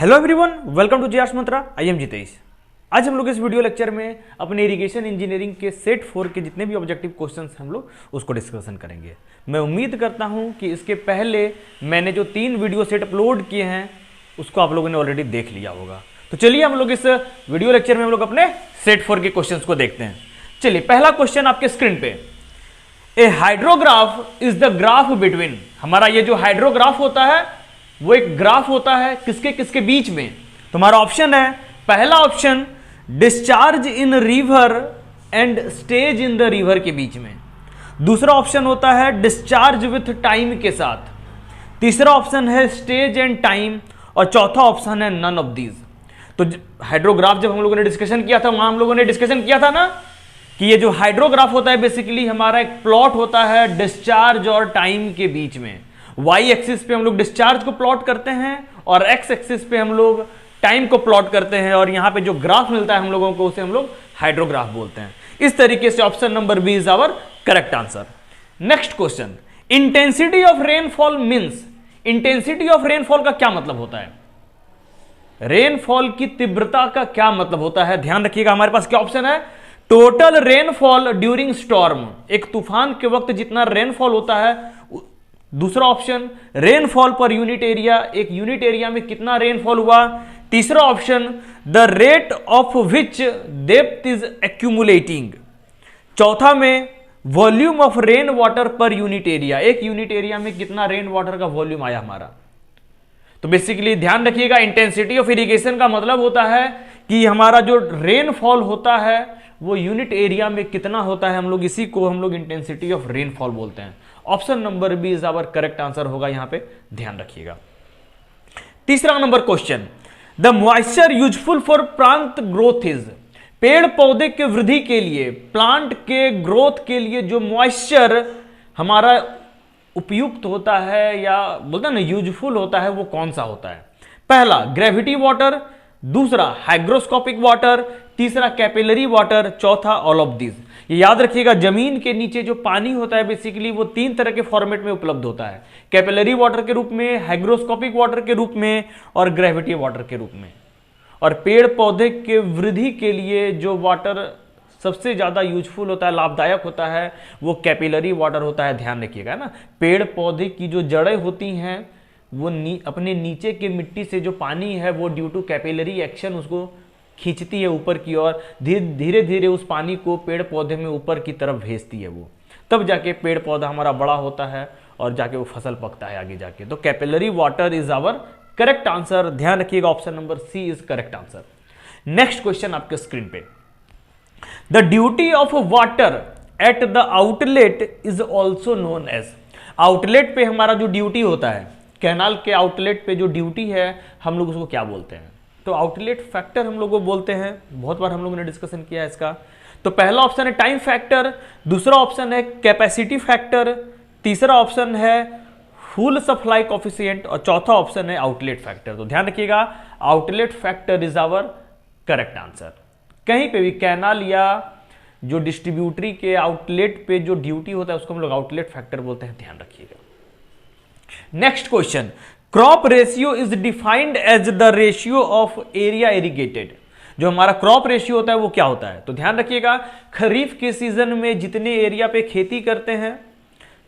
Hello everyone, welcome to GRS Mantra. I am Jitesh. आज हम लोग इस वीडियो लेक्चर में अपने इरिगेशन इंजीनियरिंग के सेट 4 के जितने भी ऑब्जेक्टिव क्वेश्चंस हम लोग उसको डिस्कशन करेंगे। मैं उम्मीद करता हूं कि इसके पहले मैंने जो 3 वीडियो सेट अपलोड किए हैं उसको आप लोगों ने ऑलरेडी देख लिया होगा। तो चलिए हम लोग इस वीडियो लेक्चर में हम लोग अपने सेट 4 के क्वेश्चन को देखते हैं। चलिए, पहला क्वेश्चन आपके स्क्रीन पे, a hydrograph is the graph between. हमारा ये जो हाइड्रोग्राफ होता है वो एक ग्राफ होता है किसके किसके बीच में। तुम्हारा ऑप्शन है, पहला option discharge in river and stage in the river के बीच में। दूसरा ऑप्शन होता है डिस्चार्ज विथ टाइम के साथ। तीसरा ऑप्शन है स्टेज एंड टाइम। और चौथा ऑप्शन है नन ऑफ दीज। तो हाइड्रोग्राफ जब हम लोगों ने डिस्कशन किया था, वहां हम लोगों ने डिस्कशन किया था ना कि ये जो हाइड्रोग्राफ होता है बेसिकली हमारा एक प्लॉट होता है डिस्चार्ज और टाइम के बीच में। वाई एक्सिस पे हम लोग डिस्चार्ज को प्लॉट करते हैं और एक्स एक्सिस पे हम लोग टाइम को प्लॉट करते हैं, और यहां पे जो ग्राफ मिलता है हम लोगों को उसे हम लोग हाइड्रोग्राफ बोलते हैं। इस तरीके से option number B is our correct answer. Next question, intensity of rainfall means. Intensity of rainfall का क्या मतलब होता है? रेनफॉल की तीव्रता का क्या मतलब होता है? ध्यान रखिएगा, हमारे पास क्या ऑप्शन है, टोटल रेनफॉल ड्यूरिंग स्टॉर्म, एक तूफान के वक्त जितना रेनफॉल होता है। दूसरा option rainfall per unit area, एक यूनिट एरिया में कितना रेनफॉल हुआ। तीसरा option the rate of which depth is accumulating. चौथा में volume of rain water per unit area, एक यूनिट एरिया में कितना रेन वाटर का वॉल्यूम आया हमारा। तो बेसिकली ध्यान रखिएगा, इंटेंसिटी ऑफ इरिगेशन का मतलब होता है कि हमारा जो रेनफॉल होता है वो यूनिट एरिया में कितना होता है, हम लोग इसी को हम लोग इंटेंसिटी ऑफ रेनफॉल बोलते हैं। Option number B is our correct answer होगा, यहां पे ध्यान रखिएगा। तीसरा number question, the moisture useful for plant growth is. पेड़ पौधे के वृद्धि के लिए, प्लांट के ग्रोथ के लिए जो मॉइस्चर हमारा उपयुक्त होता है या बोलते हैं ना यूजफुल होता है, वो कौन सा होता है? पहला ग्रेविटी वाटर, दूसरा हाइग्रोस्कोपिक वाटर, तीसरा कैपिलरी वाटर, चौथा ऑल ऑफ दीज। ये याद रखिएगा, जमीन के नीचे जो पानी होता है बेसिकली वो 3 तरह के फॉर्मेट में उपलब्ध होता है, कैपिलरी वाटर के रूप में, हाइग्रोस्कोपिक वाटर के रूप में और ग्रेविटी वाटर के रूप में। और पेड़ पौधे के वृद्धि के लिए जो वाटर सबसे ज्यादा यूजफुल होता है, लाभदायक होता है, वो कैपिलरी वाटर होता है। ध्यान रखिएगा ना, पेड़ पौधे की जो जड़ें होती हैं वो अपने नीचे के मिट्टी से जो पानी है वो ड्यू टू कैपिलरी एक्शन उसको खींचती है ऊपर की ओर, धीरे धीरे उस पानी को पेड़ पौधे में ऊपर की तरफ भेजती है वो, तब जाके पेड़ पौधा हमारा बड़ा होता है और जाके वो फसल पकता है आगे जाके। तो capillary water is our correct answer. ध्यान रखिएगा, option number C is correct answer. Next question आपके स्क्रीन पे, the duty of water at the outlet is also known as. Outlet पे हमारा जो ड्यूटी होता है, कैनाल के आउटलेट पे जो ड्यूटी है, हम लोग उसको क्या बोलते हैं? तो आउटलेट फैक्टर हम लोग को बोलते हैं। बहुत बार हम लोगों ने डिस्कशन किया है इसका। तो पहला ऑप्शन है टाइम फैक्टर, दूसरा ऑप्शन है कैपेसिटी फैक्टर, तीसरा ऑप्शन है फुल सप्लाई कोफिशिएंट और चौथा ऑप्शन है आउटलेट फैक्टर। तो ध्यान रखिएगा, outlet factor is our correct answer. कहीं पे भी कैनाल या जो डिस्ट्रीब्यूटरी के आउटलेट पे जो ड्यूटी होता है उसको हम लोग आउटलेट फैक्टर बोलते हैं, ध्यान रखिएगा। Next question, crop ratio is defined as the ratio of area irrigated. जो हमारा क्रॉप रेशियो होता है वो क्या होता है? तो ध्यान रखिएगा, खरीफ के सीजन में जितने एरिया पे खेती करते हैं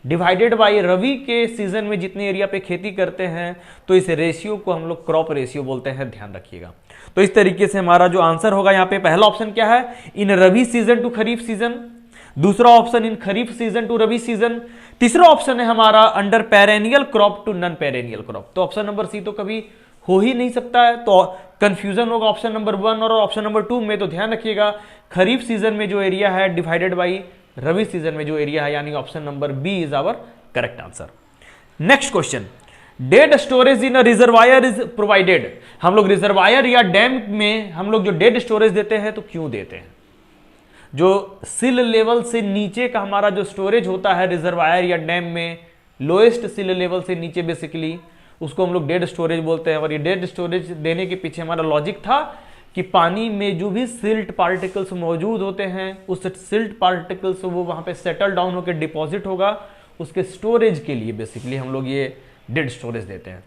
डिवाइडेड बाय रबी के सीजन में जितने एरिया पे खेती करते हैं, तो इस रेशियो को हम लोग क्रॉप रेशियो बोलते हैं, ध्यान रखिएगा। तो इस तरीके से हमारा जो आंसर होगा यहाँ पे, पहला ऑप्शन क्या है, in Rabi season to Kharif season, दूसरा option in Kharif season to Rabi season, तीसरा ऑप्शन है हमारा under perennial crop to non perennial crop. तो ऑप्शन नंबर सी तो कभी हो ही नहीं सकता है, तो कंफ्यूजन होगा ऑप्शन नंबर 1 और ऑप्शन नंबर 2 में। तो ध्यान रखिएगा, खरीफ सीजन में जो एरिया है डिवाइडेड बाई रबी सीजन में जो एरिया है, यानी option number B is our correct answer. Next question, dead storage in a reservoir is provided. हम लोग रिजर्वायर या डैम में हम लोग जो डेड स्टोरेज देते हैं तो क्यों देते हैं? जो सिल लेवल से नीचे का हमारा जो स्टोरेज होता है रिजर्वायर या डैम में, लोएस्ट सिल लेवल से नीचे बेसिकली, उसको हम लोग डेड स्टोरेज बोलते हैं। और ये डेड स्टोरेज देने के पीछे हमारा लॉजिक था कि पानी में जो भी सिल्ट पार्टिकल्स मौजूद होते हैं, उस सिल्ट पार्टिकल्स वो वहां पे सेटल डाउन होकर डिपॉजिट होगा, उसके स्टोरेज के लिए बेसिकली हम लोग ये डेड स्टोरेज देते हैं।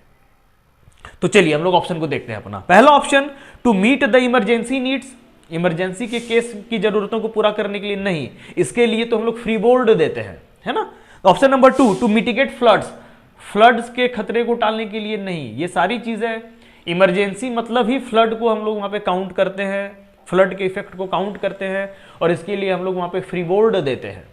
तो चलिए हम लोग ऑप्शन को देखते हैं अपना। पहला option, to meet the emergency needs, emergency के केस की जरूरतों को पूरा करने के लिए नहीं, इसके लिए तो हम लोग फ्री बोर्ड देते हैं, है ना। Option number 2, to mitigate floods, floods के खतरे को टालने के लिए नहीं। ये सारी चीजें इमरजेंसी मतलब ही फ्लड को हम लोग वहां पे काउंट करते हैं, फ्लड के इफेक्ट को काउंट करते हैं, और इसके लिए हम लोग वहां पे फ्री बोर्ड देते हैं।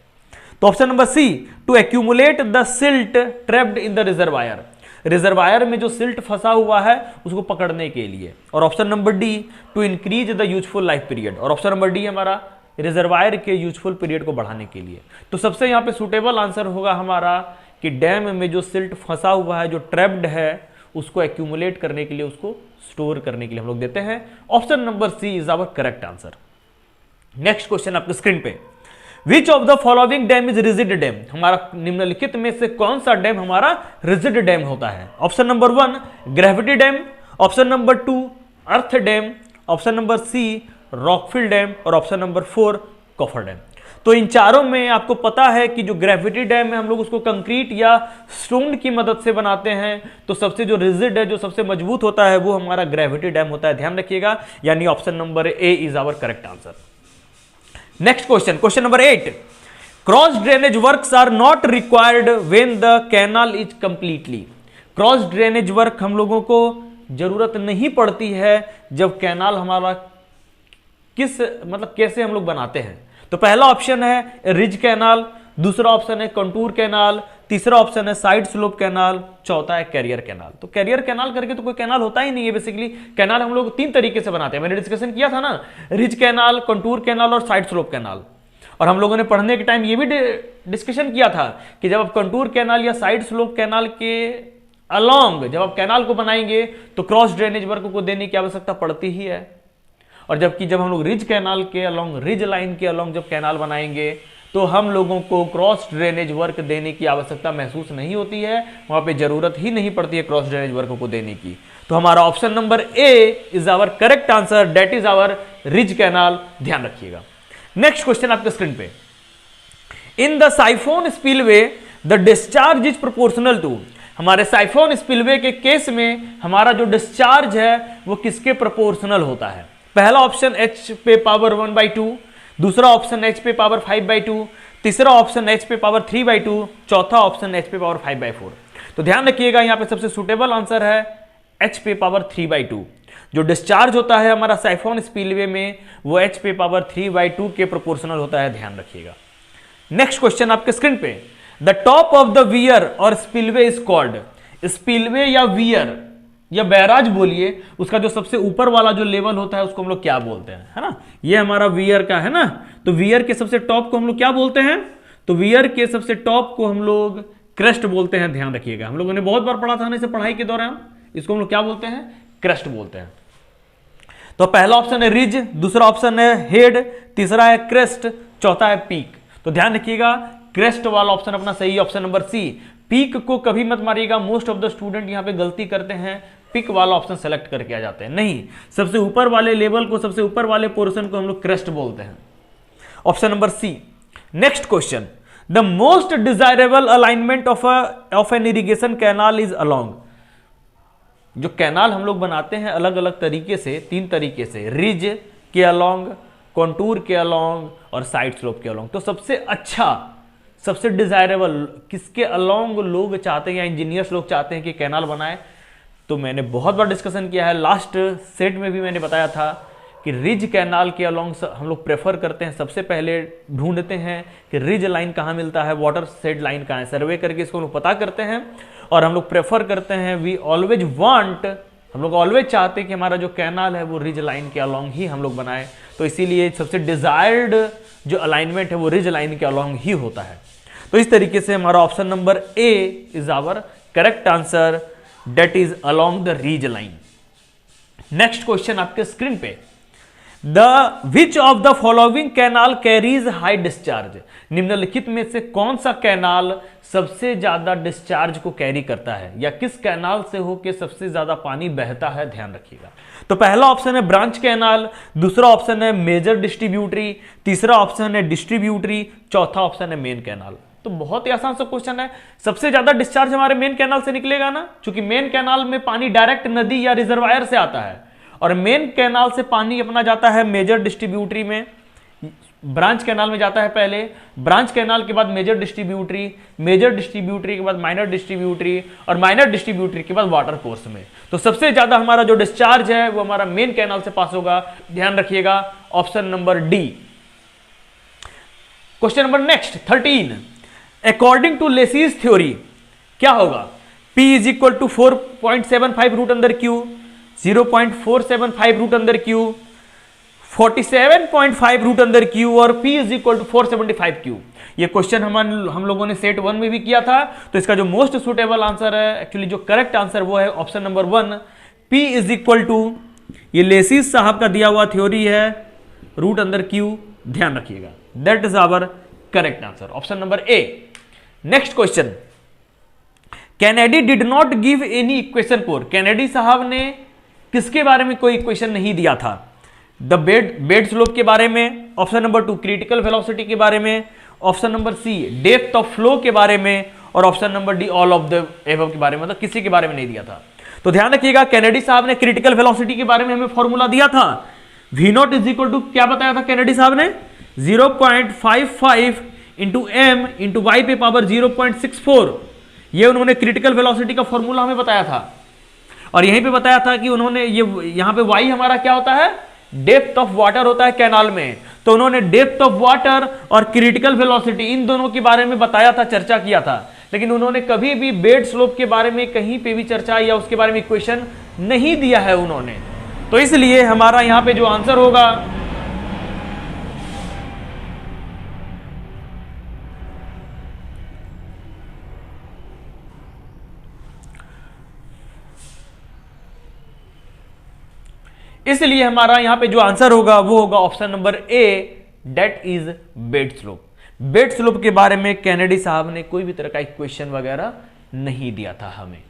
तो option number C, to accumulate the silt trapped in the reservoir, reservoir में जो सिल्ट फंसा हुआ है उसको पकड़ने के लिए। और option number D, to increase the useful life period, और ऑप्शन नंबर डी हमारा रिजर्वायर के यूजफुल पीरियड को बढ़ाने के लिए। तो सबसे यहां पे सुटेबल आंसर होगा हमारा कि डैम में जो सिल्ट फंसा हुआ है, जो ट्रैप्ड है, उसको एक्यूमुलेट करने के लिए, उसको स्टोर करने के लिए हम लोग देते हैं। Option number C is our correct answer. Next question आपके स्क्रीन पे, which of the following dam is rigid dam, हमारा निम्नलिखित में से कौन सा डैम हमारा रिजिड डैम होता है। Option number 1 gravity dam, option number 2 earth dam, option number C rockfill dam, और ऑप्शन नंबर 4 कॉफर डैम। तो इन चारों में आपको पता है कि जो ग्रेविटी डैम है हम लोग उसको कंक्रीट या स्टोन की मदद से बनाते हैं, तो सबसे जो रिजिड है, जो सबसे मजबूत होता है, वो हमारा ग्रेविटी डैम होता है, ध्यान रखिएगा। यानी option number A is our correct answer. Next question, question number 8, cross drainage works are not required when the canal is completely, cross drainage work हम लोगों को जरूरत नहीं पड़ती है जब कैनाल हमारा कैसे हम लोग बनाते हैं। तो पहला ऑप्शन है रिज कैनाल, दूसरा ऑप्शन है कंटूर कैनाल, तीसरा ऑप्शन है साइड स्लोप कैनाल, चौथा है कैरियर कैनाल। तो कैरियर कैनाल करके तो कोई कैनाल होता ही नहीं है। बेसिकली कैनाल हम लोग 3 तरीके से बनाते हैं, मैंने डिस्कशन किया था ना, रिज कैनाल, कंटूर कैनाल और साइड स्लोप कैनाल। और हम लोगों ने पढ़ने के टाइम ये भी डिस्कशन किया था कि जब आप कंटूर कैनाल या साइड स्लोप कैनाल के अलोंग जब आप कैनाल को बनाएंगे तो क्रॉस ड्रेनेज वर्क को देने की आवश्यकता पड़ती ही है, और जबकि जब हम लोग रिज कैनाल के अलोंग, रिज लाइन के अलोंग जब कैनाल बनाएंगे तो हम लोगों को क्रॉस ड्रेनेज वर्क देने की आवश्यकता महसूस नहीं होती है, वहां पे जरूरत ही नहीं पड़ती है क्रॉस ड्रेनेज वर्क को देने की। तो हमारा option number A is our correct answer, that is our ridge canal, ध्यान रखिएगा। नेक्स्ट क्वेश्चन आपके स्क्रीन पे, in the siphon spillway the discharge is proportional to, हमारे साइफोन स्पिलवे के केस में हमारा जो डिस्चार्ज है वो किसके प्रोपोर्शनल होता है। पहला ऑप्शन h पे पावर 1/2, दूसरा ऑप्शन h पे पावर 5/2, तीसरा ऑप्शन h पे पावर 3/2, चौथा ऑप्शन h पे पावर 5/4। तो ध्यान रखिएगा यहां पे सबसे सुटेबल आंसर है h पे पावर 3/2। जो डिस्चार्ज होता है हमारा साइफोन स्पिलवे में वो h पे पावर 3/2 के प्रोपोर्शनल होता है, ध्यान रखिएगा। नेक्स्ट क्वेश्चन आपके स्क्रीन पे, the top of the wear और स्पिलवे इज कॉल्ड, स्पिलवे या वियर या बैराज बोलिए, उसका जो सबसे ऊपर वाला जो लेवल होता है उसको हम लोग क्या बोलते हैं, है ना। ये हमारा वियर का है ना, तो वियर के सबसे टॉप को हम लोग क्या बोलते हैं, तो वियर के सबसे टॉप को हम लोग क्रेस्ट बोलते हैं, ध्यान रखिएगा। हम लोगों ने बहुत बार पढ़ा था ना इसे पढ़ाई के दौरान, इसको हम लोग क्या बोलते हैं, क्रेस्ट बोलते हैं। तो पहला ऑप्शन है रिज, दूसरा ऑप्शन है हेड, तीसरा है क्रेस्ट, चौथा है पीक। तो ध्यान रखिएगा क्रेस्ट वाला ऑप्शन अपना सही, ऑप्शन नंबर सी। पीक को कभी मत मारिएगा, मोस्ट ऑफ द स्टूडेंट यहां पे गलती करते हैं, पिक वाला ऑप्शन सेलेक्ट करके आ जाते हैं। नहीं, सबसे ऊपर वाले लेवल को, सबसे ऊपर वाले पोर्शन को हम लोग क्रेस्ट बोलते हैं, option number C. Next question, the most desirable alignment of an irrigation canal is along, जो कैनाल हम लोग बनाते हैं अलग अलग तरीके से, 3 तरीके से, रिज के अलोंग, कॉन्टूर के अलोंग और साइड स्लोप के अलोंग। तो सबसे अच्छा, सबसे डिजायरेबल किसके अलोंग लोग चाहते हैं या इंजीनियर्स लोग चाहते हैं कि कैनाल बनाए, तो मैंने बहुत बार डिस्कशन किया है, लास्ट सेट में भी मैंने बताया था कि रिज कैनाल के अलोंग हम लोग प्रेफर करते हैं, सबसे पहले ढूंढते हैं कि रिज लाइन कहाँ मिलता है, वाटर सेड लाइन कहाँ है, सर्वे करके इसको हम लोग पता करते हैं और हम लोग प्रेफर करते हैं, वी ऑलवेज वांट, हम लोग ऑलवेज चाहते हैं कि हमारा जो कैनाल है वो रिज लाइन के अलोंग ही हम लोग बनाए। तो इसीलिए सबसे डिजायर्ड जो अलाइनमेंट है वो रिज लाइन के अलोंग ही होता है। तो इस तरीके से हमारा option number A is our correct answer, that is along the ridge line. Next question आपके स्क्रीन पे, the which of the following canal carries high discharge, निम्नलिखित में से कौन सा कैनाल सबसे ज्यादा डिस्चार्ज को कैरी करता है, या किस कैनाल से होकर सबसे ज्यादा पानी बहता है, ध्यान रखिएगा। तो पहला ऑप्शन है ब्रांच कैनाल, दूसरा ऑप्शन है मेजर डिस्ट्रीब्यूटरी, तीसरा ऑप्शन है डिस्ट्रीब्यूटरी, चौथा ऑप्शन है मेन कैनाल। तो बहुत ही आसान सा क्वेश्चन है। सबसे ज्यादा डिस्चार्ज हमारे मेन कैनाल से निकलेगा ना, क्योंकि मेन कैनाल में पानी डायरेक्ट नदी या रिजर्वायर से आता है, और मेन कैनाल से पानी अपना जाता है मेजर डिस्ट्रीब्यूटरी में, ब्रांच कैनाल में जाता है पहले, ब्रांच कैनाल के बाद मेजर डिस्ट्रीब्यूटरी, मेजर डिस्ट्रीब्यूटरी के बाद माइनर डिस्ट्रीब्यूटरी, और माइनर डिस्ट्रीब्यूटरी के बाद वाटर कोर्स में। तो सबसे ज्यादा हमारा जो डिस्चार्ज है वो हमारा मेन कैनाल से पास होगा, ध्यान रखिएगा, option number D. Question number next 13, according to Lacey's theory क्या होगा? P is equal to 4.75 root under Q, 0.475 root under Q, 47.5 root under Q, और P is equal to 475 Q. ये क्वेश्चन हम लोगों ने सेट 1 में भी किया था, तो इसका जो मोस्ट सुटेबल आंसर है, एक्चुअली जो करेक्ट आंसर वो है option number 1, P is equal to, ये लेसीज साहब का दिया हुआ थ्योरी है, रूट अंडर क्यू, ध्यान रखिएगा, that is our correct answer, option number A. Next question, Kennedy did not give any equation for, Kennedy साहब ने किसके बारे में कोई इक्वेशन नहीं दिया था? द बेड स्लोप के बारे में, ऑप्शन नंबर 2 क्रिटिकल वेलोसिटी के बारे में, option number C depth of flow के बारे में, और option number D all of the above के बारे में, मतलब किसी के बारे में नहीं दिया था। तो ध्यान रखिएगा, कैनेडी साहब ने क्रिटिकल वेलोसिटी के बारे में हमें फॉर्मूला दिया था, V naught is equal to क्या बताया था कैनेडी साहब ने? 0.55 इंटू एम इंटू वाई पे पावर 0.64, ये उन्होंने क्रिटिकल वेलोसिटी का फॉर्मूला हमें बताया था। और यहीं पे बताया था कि उन्होंने ये यहां पे वाई हमारा क्या होता है? डेप्थ ऑफ वाटर होता है कैनाल में। तो उन्होंने डेप्थ ऑफ वाटर और क्रिटिकल वेलोसिटी इन दोनों के बारे में बताया था, चर्चा किया था, लेकिन उन्होंने कभी भी बेड स्लोप के बारे में कहीं पे भी चर्चा या उसके बारे में इक्वेशन नहीं दिया है उन्होंने। तो इसलिए हमारा यहां पे जो आंसर होगा इसलिए हमारा यहां पे जो आंसर होगा वो होगा option number A, that is bed slope. Bed slope के बारे में कैनेडी साहब ने कोई भी तरह का इक्वेशन वगैरह नहीं दिया था हमें।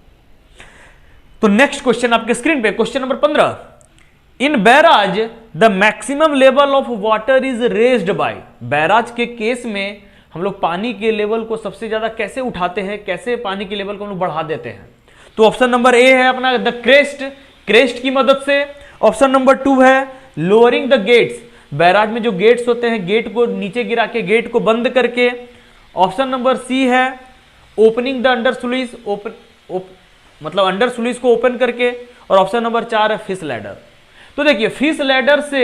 तो नेक्स्ट क्वेश्चन आपके स्क्रीन पे, question number 15, in barrage the maximum level of water is raised bye, barrage के केस में हम लोग पानी के लेवल को सबसे ज्यादा कैसे उठाते हैं, कैसे पानी के लेवल को हम लोग बढ़ा देते हैं? तो ऑप्शन नंबर ए है अपना द क्रेस्ट, क्रेस्ट की मदद से। ऑप्शन नंबर 2 है लोअरिंग द गेट्स, बैराज में जो गेट्स होते हैं गेट को नीचे गिरा के, गेट को बंद करके। ऑप्शन नंबर सी है ओपनिंग द अंडर स्लुइस, मतलब अंडर स्लुइस को ओपन करके। और ऑप्शन नंबर 4 है फिश लैडर। तो देखिए फिश लैडर से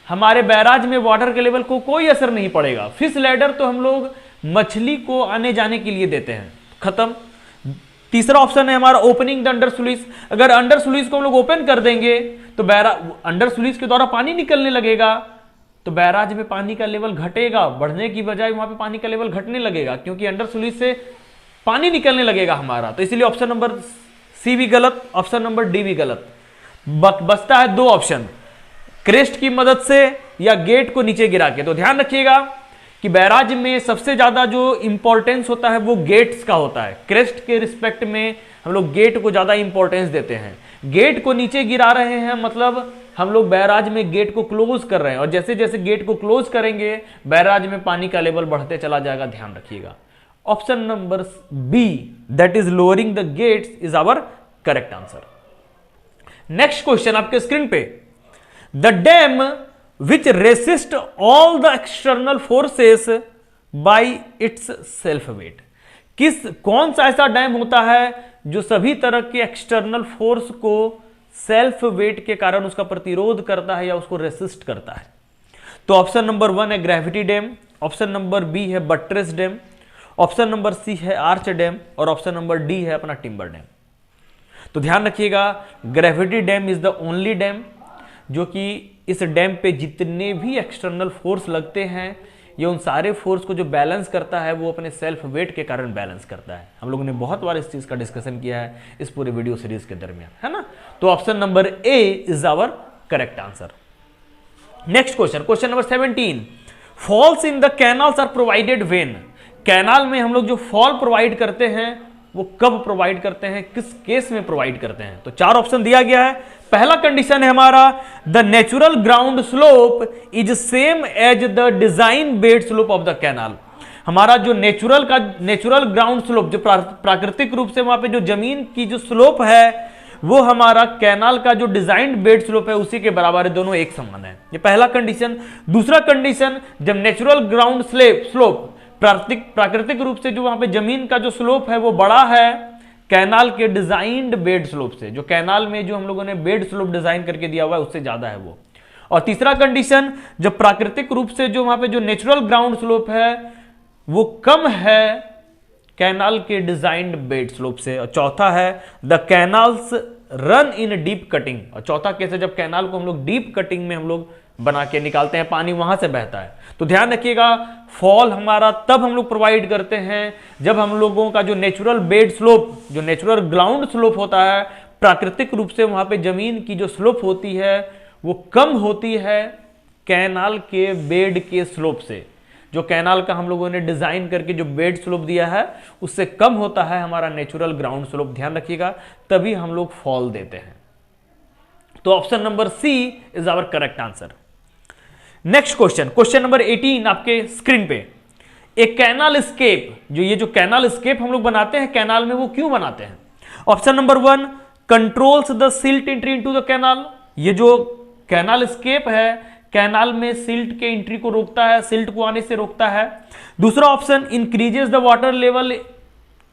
हमारे बैराज में वाटर के लेवल को कोई असर नहीं पड़ेगा। फिश लैडर तो हम लोग मछली को आने जाने के लिए देते हैं, खत्म। तीसरा ऑप्शन है हमारा ओपनिंग द अंडर स्लुइस, अगर अंडर स्लुइस को हम लोग ओपन कर देंगे तो अंडर स्लुइस के द्वारा पानी निकलने लगेगा, तो बैराज में पानी का लेवल घटेगा, बढ़ने की बजाय वहां पे पानी का लेवल घटने लगेगा, क्योंकि अंडर स्लुइस से पानी निकलने लगेगा हमारा। तो इसलिए ऑप्शन नंबर सी भी गलत, ऑप्शन नंबर डी भी गलत। बचता है 2 ऑप्शन, क्रेस्ट की मदद से या गेट को नीचे गिरा के। तो ध्यान रखिएगा कि बैराज में सबसे ज्यादा जो इंपॉर्टेंस होता है वो गेट्स का होता है। क्रेस्ट के रिस्पेक्ट में हम लोग गेट को ज्यादा इंपॉर्टेंस देते हैं। गेट को नीचे गिरा रहे हैं मतलब हम लोग बैराज में गेट को क्लोज कर रहे हैं, और जैसे जैसे गेट को क्लोज करेंगे बैराज में पानी का लेवल बढ़ते चला जाएगा, ध्यान रखिएगा। Option number B that is lowering the gates is our correct answer. Next question आपके स्क्रीन पे, the dam which resist all the external forces by its self weight, कौन सा ऐसा डैम होता है जो सभी तरह के एक्सटर्नल फोर्स को सेल्फ वेट के कारण उसका प्रतिरोध करता है या उसको रेसिस्ट करता है? तो ऑप्शन नंबर 1 है gravity dam, option number B है buttress dam, option number C है आर्च डैम, और ऑप्शन नंबर डी है अपना टिम्बर डैम। तो ध्यान रखिएगा, gravity dam is the only dam जो कि इस डैम पे जितने भी एक्सटर्नल फोर्स लगते हैं ये उन सारे फोर्स को जो बैलेंस करता है वो अपने सेल्फ वेट के कारण बैलेंस करता है। हम लोगों ने बहुत बार इस चीज का डिस्कशन किया है इस पूरे वीडियो सीरीज के दरमियान, है ना। तो option number A is our correct answer. Next question, question number 17, falls in the canals are provided when, canal में हम लोग जो फॉल प्रोवाइड करते हैं वो कब प्रोवाइड करते हैं, किस केस में प्रोवाइड करते हैं? तो 4 ऑप्शन दिया गया है। पहला कंडीशन है हमारा the natural ground slope is same as the design bed slope of the canal, हमारा जो नेचुरल ग्राउंड स्लोप, जो प्राकृतिक रूप से वहां पे जो जमीन की जो स्लोप है वो हमारा कैनाल का जो डिजाइंड बेड स्लोप है उसी के बराबर है, दोनों एक समान है। ये पहला कंडीशन। दूसरा कंडीशन, जब नेचुरल ग्राउंड स्लोप प्राकृतिक रूप से जो वहां पे जमीन का जो स्लोप है वो बड़ा है कैनाल के डिजाइंड बेड स्लोप से, जो कैनाल में जो हम लोगों ने बेड स्लोप डिजाइन करके दिया हुआ है उससे ज्यादा है वो। और तीसरा कंडीशन, जब प्राकृतिक रूप से जो वहां पे जो नेचुरल ग्राउंड स्लोप है वो कम है कैनाल के डिजाइंड बेड स्लोप से। और चौथा है the canals run in deep cutting. और चौथा केस है जब कैनाल को हम लोग डीप कटिंग में हम लोग बना के निकालते हैं, पानी वहां से बहता है। तो ध्यान रखिएगा, फॉल हमारा तब हम लोग प्रोवाइड करते हैं जब हम लोगों का जो नेचुरल बेड स्लोप, जो नेचुरल ग्राउंड स्लोप होता है, प्राकृतिक रूप से वहां पे जमीन की जो स्लोप होती है वो कम होती है कैनाल के बेड के स्लोप से। जो कैनाल का हम लोगों ने डिजाइन करके जो बेड स्लोप दिया है उससे कम होता है हमारा नेचुरल ग्राउंड स्लोप। ध्यान रखिएगा, तभी हम लोग फॉल देते हैं। तो option number C is our correct answer. Next question number 18 आपके स्क्रीन पे। एक कैनाल स्केप, जो ये जो कैनाल स्केप हम लोग बनाते हैं कैनाल में, वो क्यों बनाते हैं? Option number 1, controls the silt entry into the canal. ये जो कैनाल स्केप है कैनाल में सिल्ट के एंट्री को रोकता है, सिल्ट को आने से रोकता है। दूसरा option, increases the water level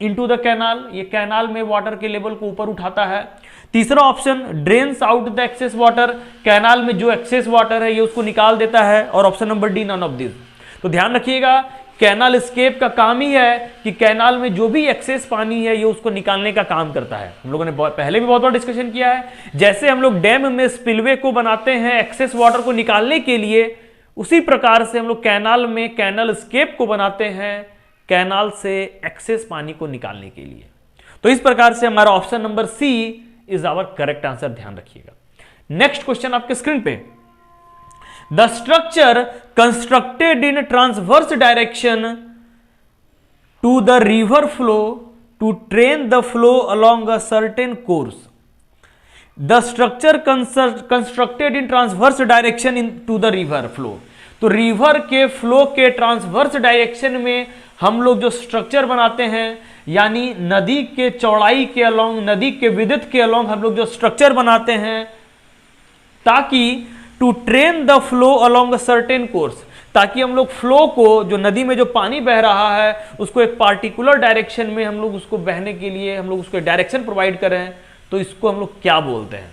into the canal. ये कैनाल में वाटर के लेवल को ऊपर उठाता है। तीसरा option, drains out the excess water. Canal में जो एक्सेस वाटर है ये उसको निकाल देता है। और option number D, none of this. तो ध्यान रखिएगा, कैनाल स्केप का काम ही है कि कैनाल में जो भी एक्सेस पानी है ये उसको निकालने का काम करता है। हम लोगों ने पहले भी बहुत बार डिस्कशन किया है, जैसे हम लोग डैम में स्पिलवे को बनाते हैं एक्सेस वाटर को निकालने के लिए, उसी प्रकार से हम लोग कैनाल में कैनाल स्केप को बनाते हैं कैनाल से एक्सेस पानी को निकालने के लिए। तो इस प्रकार से हमारा option number C is our correct answer. ध्यान रखिएगा। नेक्स्ट क्वेश्चन आपके स्क्रीन पे। The structure constructed in transverse direction to the river flow to train the flow along a certain course. The structure constructed in transverse direction to the river flow. तो river के flow के transverse direction में हम लोग जो structure बनाते हैं, यानी नदी के चौड़ाई के अलोंग, नदी के विड्थ के अलोंग हम लोग जो स्ट्रक्चर बनाते हैं ताकि to train the flow along a certain course, ताकि हम लोग फ्लो को, जो नदी में जो पानी बह रहा है उसको एक पार्टिकुलर डायरेक्शन में हम लोग उसको बहने के लिए हम लोग उसको डायरेक्शन प्रोवाइड करें। तो इसको हम लोग क्या बोलते हैं?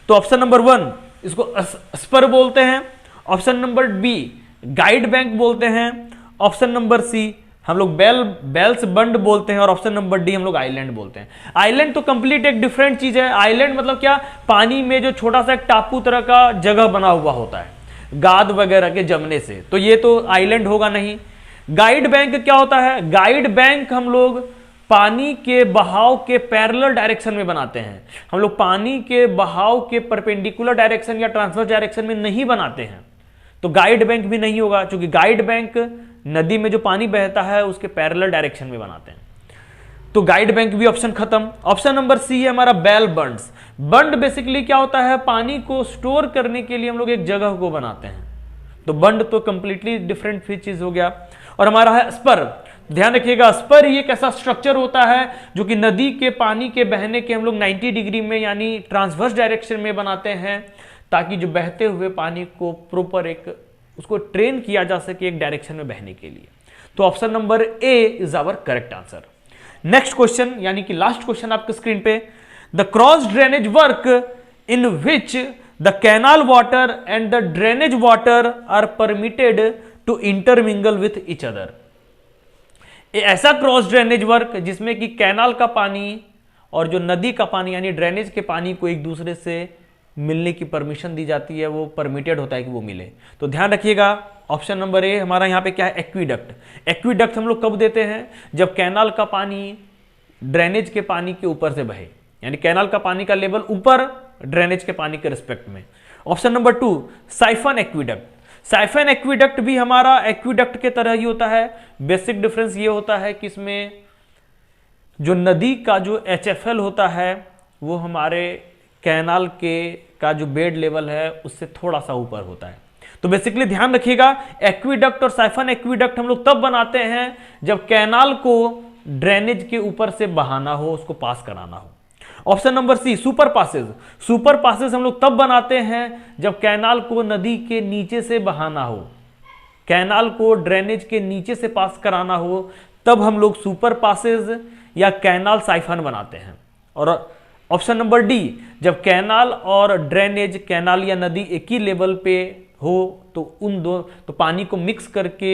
तो ऑप्शन नंबर 1 इसको स्पर बोलते हैं। Option number B guide bank बोलते हैं। ऑप्शन नंबर सी हम लोग बेल्स बंड बोलते हैं। और ऑप्शन नंबर डी हम लोग आइलैंड बोलते हैं। आइलैंड तो कंप्लीट एक डिफरेंट चीज है। आइलैंड मतलब क्या? पानी में जो छोटा सा एक टापू तरह का जगह बना हुआ होता है गाद वगैरह के जमने से, तो ये तो आइलैंड होगा नहीं। गाइड बैंक क्या होता है? गाइड बैंक हम लोग पानी के बहाव के पैरेलल डायरेक्शन में बनाते हैं। हम लोग पानी के बहाव के परपेंडिकुलर डायरेक्शन या ट्रांसवर्स डायरेक्शन में नहीं बनाते हैं, तो गाइड बैंक भी नहीं होगा, क्योंकि गाइड बैंक नदी में जो पानी बहता है उसके पैरेलल डायरेक्शन में बनाते हैं। तो गाइड बैंक भी ऑप्शन खत्म। ऑप्शन नंबर सी है हमारा बेल बंड्स। बंड बेसिकली क्या होता है? पानी को स्टोर करने के लिए हम लोग एक जगह को बनाते हैं। तो बंड तो कंप्लीटली डिफरेंट चीज हो गया। और हमारा है स्पर। ध्यान रखिएगा, स्पर ही एक ऐसा स्ट्रक्चर होता है जो कि नदी के पानी के बहने के हम लोग 90 डिग्री में यानी ट्रांसवर्स डायरेक्शन में बनाते हैं, ताकि जो बहते हुए पानी को प्रॉपर एक उसको ट्रेन किया जा सके एक डायरेक्शन में बहने के लिए। तो option number A is our correct answer. Next question यानी कि लास्ट क्वेश्चन आपके स्क्रीन पे। The cross drainage work in which the canal water and the drainage water are permitted to intermingle with each other. ऐसा cross drainage work जिसमें कि canal का पानी और जो नदी का पानी यानी ड्रेनेज के पानी को एक दूसरे से मिलने की परमिशन दी जाती है, वो परमिटेड होता है कि वो मिले। तो ध्यान रखिएगा, ऑप्शन नंबर ए हमारा यहां पे क्या है? एक्वीडक्ट। एक्वीडक्ट हम लोग कब देते हैं? जब कैनाल का पानी ड्रेनेज के पानी के ऊपर से बहे, यानी कैनाल का पानी का लेवल ऊपर ड्रेनेज के पानी के रिस्पेक्ट में। Option number 2 siphon aqueduct. Siphon aqueduct भी हमारा एक्वीडक्ट के तरह ही होता है। बेसिक डिफरेंस ये होता है कि इसमें जो नदी का जो HFL होता है वो हमारे कैनाल के का जो बेड लेवल है उससे थोड़ा सा ऊपर होता है। तो बेसिकली ध्यान रखिएगा, एक्वीडक्ट और साइफन एक्वीडक्ट हम लोग तब बनाते हैं जब कैनाल को ड्रेनेज के ऊपर से बहाना हो, उसको पास कराना हो। Option number C, super passage. Super passage हम लोग तब बनाते हैं जब कैनाल को नदी के नीचे से बहाना हो, कैनाल को ड्रेनेज के नीचे से पास कराना हो, तब हम लोग सुपर पासेज या कैनाल साइफन बनाते हैं। और ऑप्शन नंबर डी, जब कैनाल और ड्रेनेज, कैनाल या नदी एक ही लेवल पे हो तो उन दो तो पानी को मिक्स करके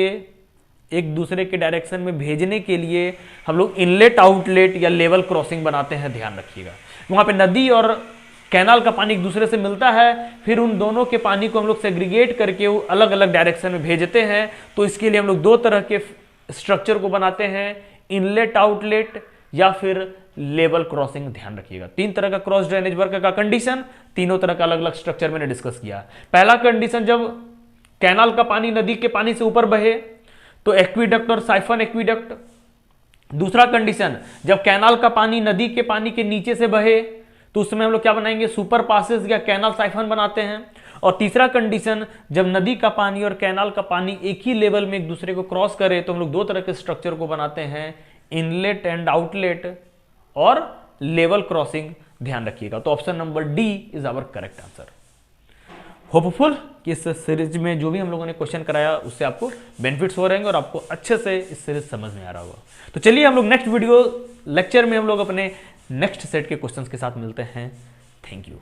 एक दूसरे के डायरेक्शन में भेजने के लिए हम लोग इनलेट आउटलेट या लेवल क्रॉसिंग बनाते हैं। ध्यान रखिएगा, वहां पे नदी और कैनाल का पानी एक दूसरे से मिलता है, फिर उन दोनों के पानी को हम लोग सेग्रीगेट करके वो अलग अलग डायरेक्शन में भेजते हैं। तो इसके लिए हम लोग दो तरह के स्ट्रक्चर को बनाते हैं, इनलेट आउटलेट या फिर लेवल क्रॉसिंग। ध्यान रखिएगा, तीन तरह का क्रॉस ड्रेनेज वर्क का कंडीशन, तीनों तरह का अलग अलग स्ट्रक्चर मैंने डिस्कस किया। पहला कंडीशन, जब कैनाल का पानी नदी के पानी से ऊपर बहे तो एक्वीडक्ट और साइफन एक्वीडक्ट। दूसरा कंडीशन, जब कैनाल का पानी नदी के पानी के नीचे से बहे तो उसमें हम लोग क्या बनाएंगे, सुपर पासेस या कैनाल साइफन बनाते हैं। और तीसरा कंडीशन, जब नदी का पानी और कैनाल का पानी एक ही लेवल में एक दूसरे को क्रॉस करे तो हम लोग दो तरह के स्ट्रक्चर को बनाते हैं, इनलेट एंड आउटलेट और लेवल क्रॉसिंग। ध्यान रखिएगा, तो option number D is our correct answer. Hopeful कि इस सीरीज में जो भी हम लोगों ने क्वेश्चन कराया उससे आपको बेनिफिट्स हो रहेंगे और आपको अच्छे से इस सीरीज समझ में आ रहा होगा। तो चलिए हम लोग नेक्स्ट वीडियो लेक्चर में हम लोग अपने नेक्स्ट सेट के क्वेश्चंस के साथ मिलते हैं। Thank you.